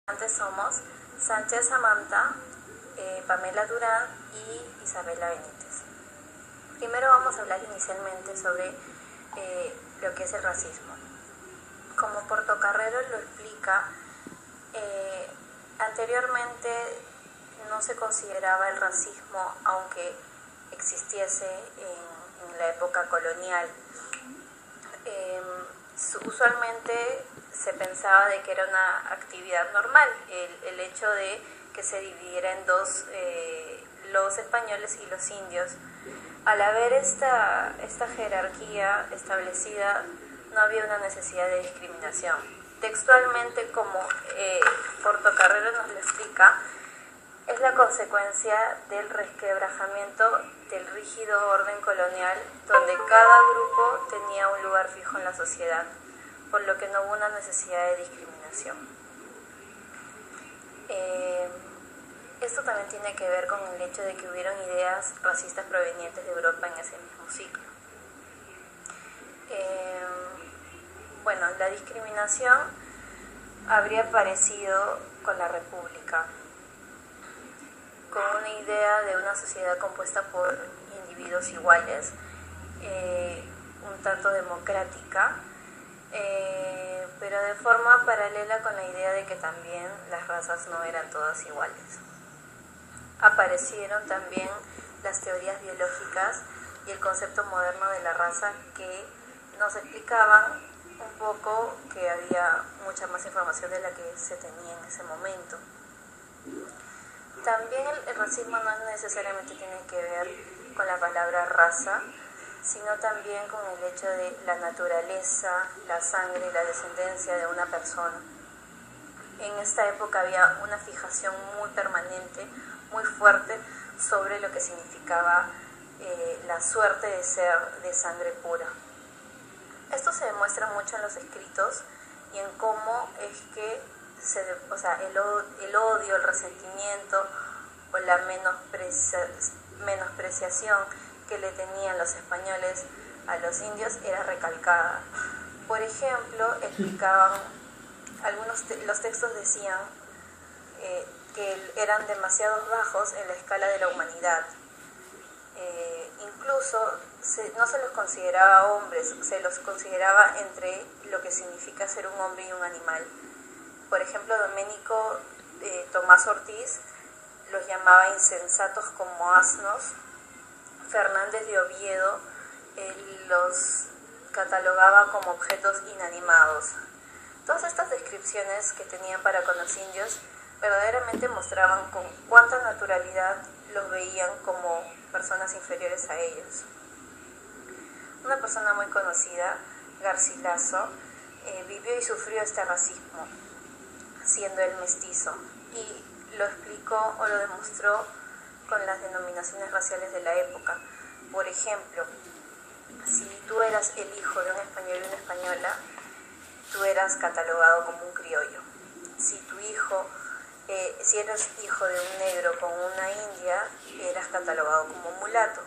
Antes somos Sánchez Samantha, Pamela Durán y Isabela Benítez. Primero vamos a hablar inicialmente sobre lo que es el racismo. Como Portocarrero lo explica, anteriormente no se consideraba el racismo, aunque existiese en la época colonial. Usualmente se pensaba de que era una actividad normal, el hecho de que se dividiera en dos, los españoles y los indios. Al haber esta jerarquía establecida, no había una necesidad de discriminación. Textualmente, como Portocarrero nos lo explica, es la consecuencia del resquebrajamiento del rígido orden colonial, donde cada grupo tenía un lugar fijo en la sociedad, por lo que no hubo una necesidad de discriminación. Esto también tiene que ver con el hecho de que hubieron ideas racistas provenientes de Europa en ese mismo ciclo. Bueno, la discriminación habría aparecido con la República, con una idea de una sociedad compuesta por individuos iguales, un tanto democrática, pero de forma paralela con la idea de que también las razas no eran todas iguales. Aparecieron también las teorías biológicas y el concepto moderno de la raza, que nos explicaban un poco que había mucha más información de la que se tenía en ese momento. También el racismo no necesariamente tiene que ver con la palabra raza, sino también con el hecho de la naturaleza, la sangre y la descendencia de una persona. En esta época había una fijación muy permanente, muy fuerte, sobre lo que significaba la suerte de ser de sangre pura. Esto se demuestra mucho en los escritos y en cómo es que el odio, el resentimiento o la menospreciación que le tenían los españoles a los indios era recalcada. Por ejemplo, explicaban, los textos decían que eran demasiado bajos en la escala de la humanidad. Incluso no se los consideraba hombres, se los consideraba entre lo que significa ser un hombre y un animal. Por ejemplo, Doménico Tomás Ortiz los llamaba insensatos como asnos. Fernández de Oviedo los catalogaba como objetos inanimados. Todas estas descripciones que tenían para con los indios verdaderamente mostraban con cuánta naturalidad los veían como personas inferiores a ellos. Una persona muy conocida, Garcilaso, vivió y sufrió este racismo, siendo él mestizo, y lo explicó o lo demostró con las denominaciones raciales de la época. Por ejemplo, si tú eras el hijo de un español y una española, tú eras catalogado como un criollo. Si eras hijo de un negro con una india, eras catalogado como un mulato.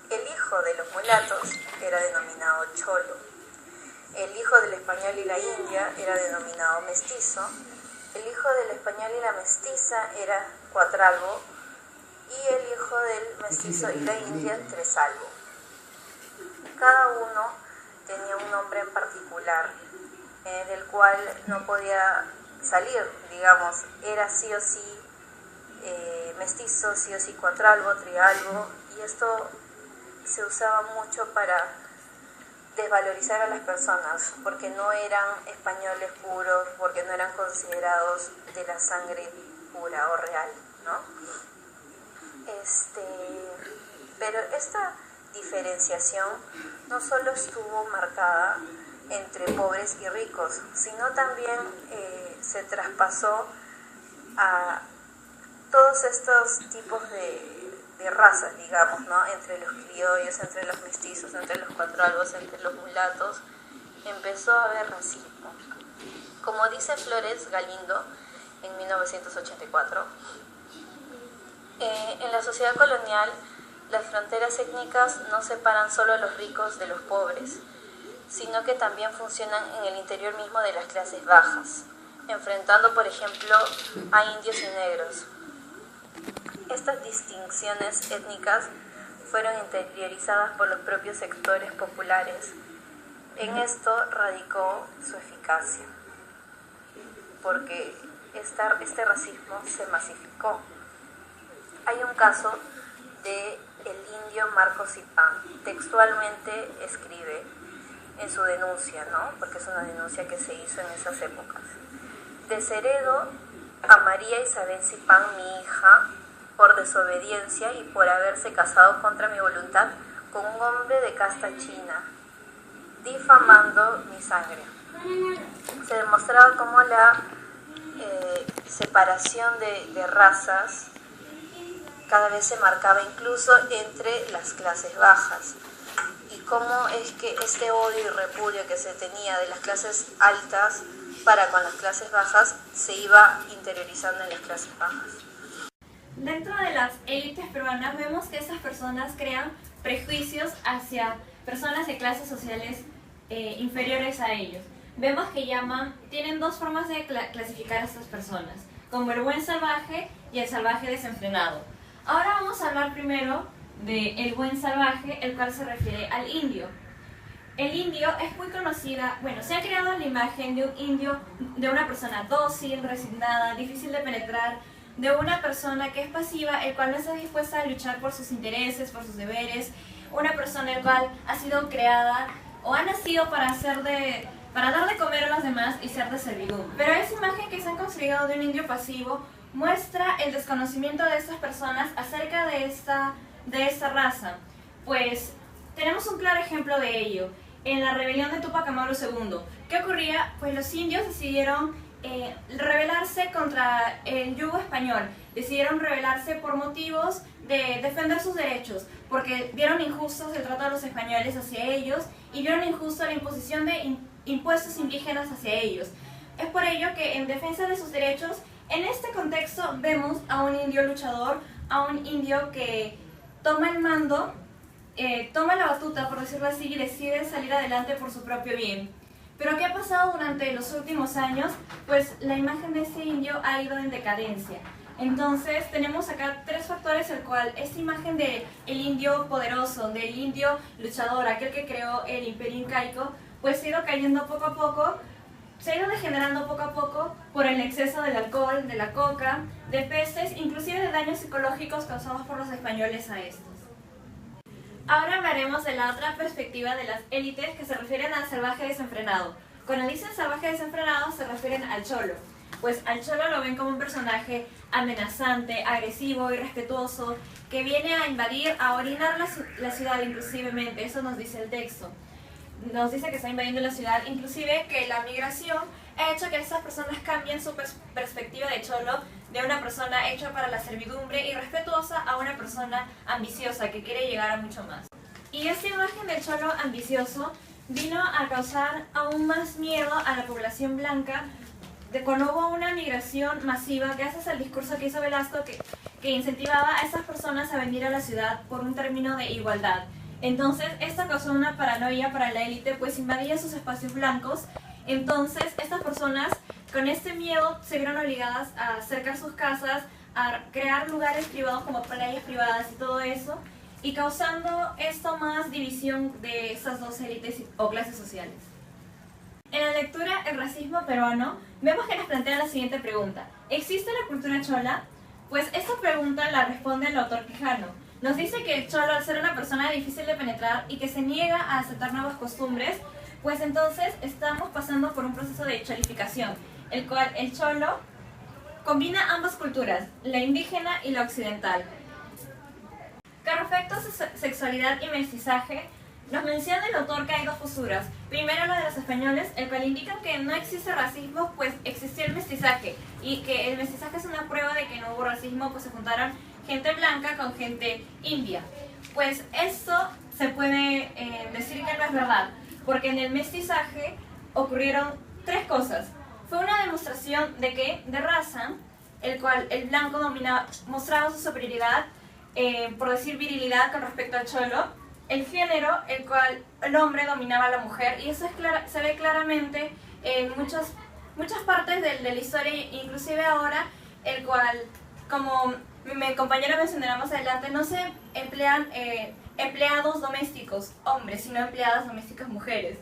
El hijo de los mulatos era denominado cholo. El hijo del español y la india era denominado mestizo. El hijo del español y la mestiza era cuatralbo, y el hijo del mestizo y la india tresalvo. Cada uno tenía un nombre en particular, del cual no podía salir, digamos, era sí o sí mestizo, sí o sí cuatralbo, trialbo, y esto se usaba mucho para desvalorizar a las personas, porque no eran españoles puros, porque no eran considerados de la sangre pura o real, ¿no? Pero esta diferenciación no solo estuvo marcada entre pobres y ricos, sino también se traspasó a todos estos tipos de razas, digamos, ¿no? Entre los criollos, entre los mestizos, entre los cuatralbos, entre los mulatos, empezó a haber racismo. Como dice Flores Galindo en 1984, en la sociedad colonial, las fronteras étnicas no separan solo a los ricos de los pobres, sino que también funcionan en el interior mismo de las clases bajas. enfrentando, por ejemplo, a indios y negros. Estas distinciones étnicas fueron interiorizadas por los propios sectores populares. En esto radicó su eficacia, porque este racismo se masificó. Hay un caso de el indio Marcos Zipán. Textualmente escribe en su denuncia, ¿no? Porque es una denuncia que se hizo en esas épocas. Desheredo a María Isabel Zipán, mi hija, por desobediencia y por haberse casado contra mi voluntad con un hombre de casta china, difamando mi sangre. Se demostraba cómo la separación de razas cada vez se marcaba incluso entre las clases bajas, y cómo es que este odio y repudio que se tenía de las clases altas para con las clases bajas se iba interiorizando en las clases bajas. Dentro de las élites peruanas vemos que esas personas crean prejuicios hacia personas de clases sociales inferiores a ellos. Vemos que tienen dos formas de clasificar a estas personas, como el buen salvaje y el salvaje desenfrenado. Ahora vamos a hablar primero del buen salvaje, el cual se refiere al indio. El indio es muy conocida, se ha creado la imagen de un indio, de una persona dócil, resignada, difícil de penetrar, de una persona que es pasiva, el cual no está dispuesta a luchar por sus intereses, por sus deberes, una persona el cual ha sido creada o ha nacido para dar de comer a los demás y ser de servidumbre. Pero esa imagen que se ha construido de un indio pasivo muestra el desconocimiento de estas personas acerca de esta raza. Pues tenemos un claro ejemplo de ello en la rebelión de Túpac Amaru II. ¿Qué ocurría? Pues los indios decidieron rebelarse contra el yugo español, decidieron rebelarse por motivos de defender sus derechos, porque vieron injustos el trato de los españoles hacia ellos y vieron injusto la imposición de impuestos indígenas hacia ellos. Es por ello que en defensa de sus derechos, en este contexto vemos a un indio luchador, a un indio que toma el mando, toma la batuta, por decirlo así, y decide salir adelante por su propio bien. Pero ¿qué ha pasado durante los últimos años? Pues la imagen de ese indio ha ido en decadencia. Entonces tenemos acá tres factores el cual esta imagen de el indio poderoso, del indio luchador, aquel que creó el imperio incaico, pues ha ido cayendo poco a poco, se ha ido degenerando poco a poco por el exceso del alcohol, de la coca, de pestes, inclusive de daños psicológicos causados por los españoles a estos. Ahora hablaremos de la otra perspectiva de las élites que se refieren al salvaje desenfrenado. Cuando dicen salvaje desenfrenado se refieren al cholo, pues al cholo lo ven como un personaje amenazante, agresivo, irrespetuoso, que viene a invadir, a orinar la ciudad inclusivemente, eso nos dice el texto. Nos dice que está invadiendo la ciudad, inclusive que la migración ha hecho que estas personas cambien su perspectiva de cholo, de una persona hecha para la servidumbre y respetuosa a una persona ambiciosa que quiere llegar a mucho más. Y esta imagen del cholo ambicioso vino a causar aún más miedo a la población blanca cuando hubo una migración masiva, gracias al discurso que hizo Velasco que incentivaba a estas personas a venir a la ciudad por un término de igualdad. Entonces, esto causó una paranoia para la élite, pues invadía sus espacios blancos. Entonces, estas personas, con este miedo, se vieron obligadas a cercar sus casas, a crear lugares privados como playas privadas y todo eso, y causando esto más división de esas dos élites o clases sociales. En la lectura El racismo peruano, vemos que nos plantea la siguiente pregunta: ¿existe la cultura chola? Pues esta pregunta la responde el autor Quijano. Nos dice que el cholo, al ser una persona difícil de penetrar y que se niega a aceptar nuevas costumbres, pues entonces estamos pasando por un proceso de cholificación, el cual el cholo combina ambas culturas, la indígena y la occidental. Con respecto a sexualidad y mestizaje, nos menciona el autor que hay dos posturas. Primero la de los españoles, el cual indica que no existe racismo, pues existió el mestizaje, y que el mestizaje es una prueba de que no hubo racismo, pues se juntaron gente blanca con gente india. Pues esto se puede decir que no es verdad, porque en el mestizaje ocurrieron tres cosas. Fue una demostración de raza, el cual el blanco mostraba su superioridad, por decir virilidad con respecto al cholo. El género, el cual el hombre dominaba a la mujer, y eso se ve claramente en muchos muchas partes de la historia, inclusive ahora, el cual, como mi compañera mencionará más adelante, no se emplean empleados domésticos hombres, sino empleadas domésticas mujeres.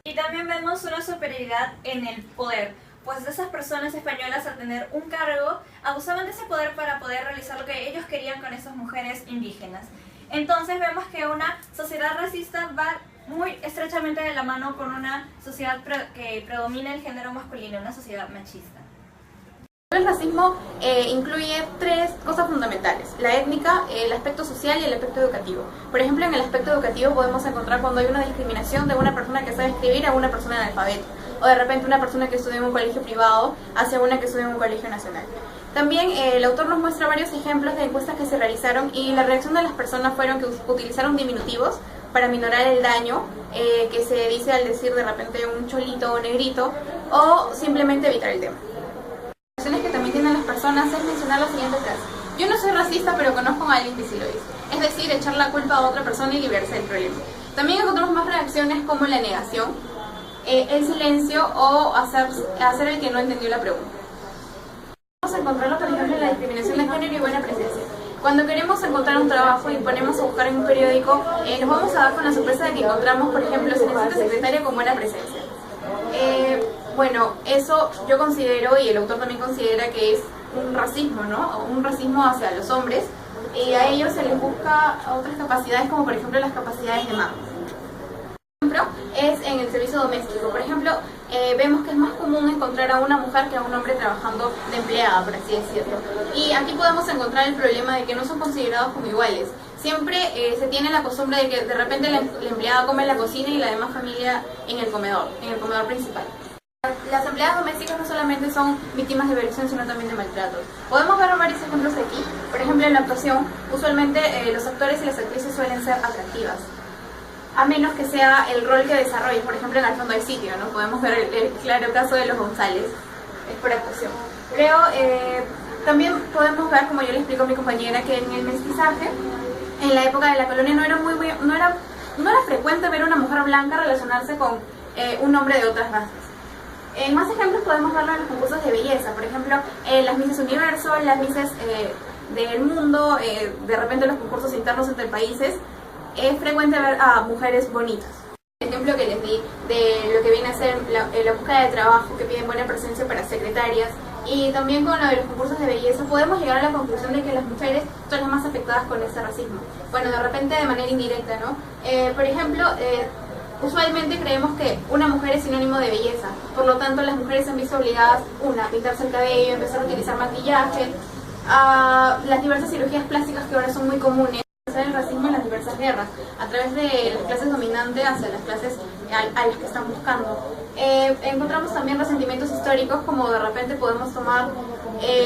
Y también vemos una superioridad en el poder, pues esas personas españolas, al tener un cargo, abusaban de ese poder para poder realizar lo que ellos querían con esas mujeres indígenas. Entonces vemos que una sociedad racista va muy estrechamente de la mano con una sociedad que predomina el género masculino, una sociedad machista. El racismo incluye tres cosas fundamentales: la étnica, el aspecto social y el aspecto educativo. Por ejemplo, en el aspecto educativo podemos encontrar cuando hay una discriminación de una persona que sabe escribir a una persona analfabeta, o de repente una persona que estudia en un colegio privado hacia una que estudia en un colegio nacional. También el autor nos muestra varios ejemplos de encuestas que se realizaron y la reacción de las personas fueron que utilizaron diminutivos para minorar el daño que se dice al decir de repente un cholito o negrito, o simplemente evitar el tema. Las reacciones que también tienen las personas es mencionar la siguiente frase: yo no soy racista, pero conozco a alguien que sí lo es. Es decir, echar la culpa a otra persona y librarse del problema. También encontramos más reacciones como la negación, el silencio o hacer el que no entendió la pregunta. Vamos a encontrarlo, por ejemplo, en la discriminación de género y buena presencia. Cuando queremos encontrar un trabajo y ponemos a buscar en un periódico, nos vamos a dar con la sorpresa de que encontramos, por ejemplo, se necesita secretaria con buena presencia. Bueno, eso yo considero, y el autor también considera, que es un racismo, ¿no? Un racismo hacia los hombres, y a ellos se les busca otras capacidades, como por ejemplo las capacidades de mando. Por ejemplo, es en el servicio doméstico. Por ejemplo, vemos que es más común encontrar a una mujer que a un hombre trabajando de empleada, por así decirlo. Y aquí podemos encontrar el problema de que no son considerados como iguales. Siempre se tiene la costumbre de que de repente la empleada come en la cocina y la demás familia en el comedor principal. Las empleadas domésticas no solamente son víctimas de violación, sino también de maltratos. Podemos ver varios ejemplos aquí. Por ejemplo, en la actuación, usualmente los actores y las actrices suelen ser atractivas, a menos que sea el rol que desarrollen. Por ejemplo, en Al fondo del sitio, ¿no? Podemos ver el claro caso de los González, es por actuación. Creo, también podemos ver, como yo le explico a mi compañera, que en el mestizaje, en la época de la colonia, no era frecuente ver a una mujer blanca relacionarse con un hombre de otras razas. En más ejemplos podemos verlo en los concursos de belleza. Por ejemplo, las Misses Universo, las Misses del mundo, de repente los concursos internos entre países. Es frecuente ver a mujeres bonitas. El ejemplo que les di de lo que viene a ser la búsqueda de trabajo, que piden buena presencia para secretarias, y también con lo de los concursos de belleza, podemos llegar a la conclusión de que las mujeres son las más afectadas con este racismo. Bueno, de repente de manera indirecta, ¿no? Por ejemplo, usualmente creemos que una mujer es sinónimo de belleza, por lo tanto las mujeres se han visto obligadas, a pintarse el cabello, empezar a utilizar maquillaje, a las diversas cirugías plásticas que ahora son muy comunes. El racismo en las diversas guerras, a través de las clases dominantes hacia las clases a las que están buscando. Encontramos también resentimientos históricos, como de repente podemos tomar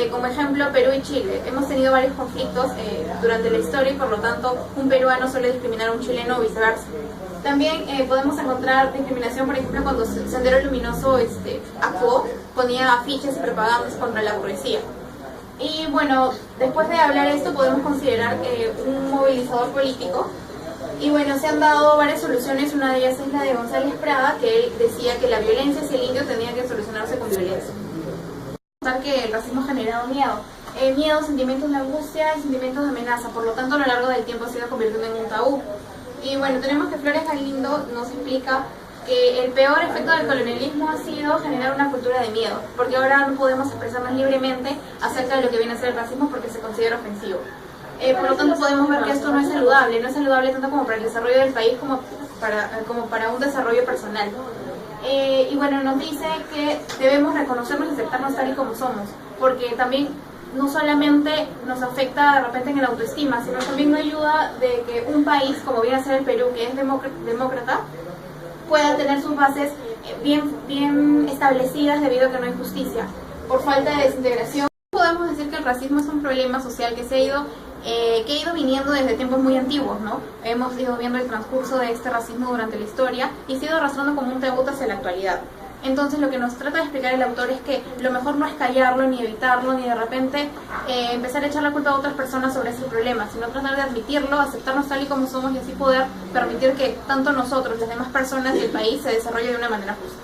como ejemplo Perú y Chile. Hemos tenido varios conflictos durante la historia y por lo tanto un peruano suele discriminar a un chileno o viceversa. También podemos encontrar discriminación, por ejemplo, cuando Sendero Luminoso actuó, ponía afiches y propagandas contra la burguesía. Y bueno, después de hablar esto podemos considerar un movilizador político. Y bueno, se han dado varias soluciones, una de ellas es la de González Prada, que él decía que la violencia hacia el indio tenía que solucionarse con violencia. Que el racismo ha generado miedo, sentimientos de angustia y sentimientos de amenaza, por lo tanto a lo largo del tiempo se ha ido convirtiendo en un tabú. Y bueno, tenemos que Flores Galindo nos explica que el peor efecto del colonialismo ha sido generar una cultura de miedo, porque ahora no podemos expresarnos libremente acerca de lo que viene a ser el racismo porque se considera ofensivo. Por lo tanto podemos ver que esto no es saludable tanto como para el desarrollo del país como para un desarrollo personal. Y bueno, nos dice que debemos reconocernos y aceptarnos tal y como somos, porque también no solamente nos afecta de repente en el autoestima, sino también nos ayuda de que un país como viene a ser el Perú, que es demócrata, pueda tener sus bases bien establecidas debido a que no hay justicia, por falta de desintegración. Podemos decir que el racismo es un problema social que ha ido viniendo desde tiempos muy antiguos, ¿no? Hemos ido viendo el transcurso de este racismo durante la historia y se ha ido arrastrando como un tabú hacia la actualidad. Entonces lo que nos trata de explicar el autor es que lo mejor no es callarlo, ni evitarlo, ni de repente empezar a echar la culpa a otras personas sobre ese problema, sino tratar de admitirlo, aceptarnos tal y como somos y así poder permitir que tanto nosotros, las demás personas y el país se desarrolle de una manera justa.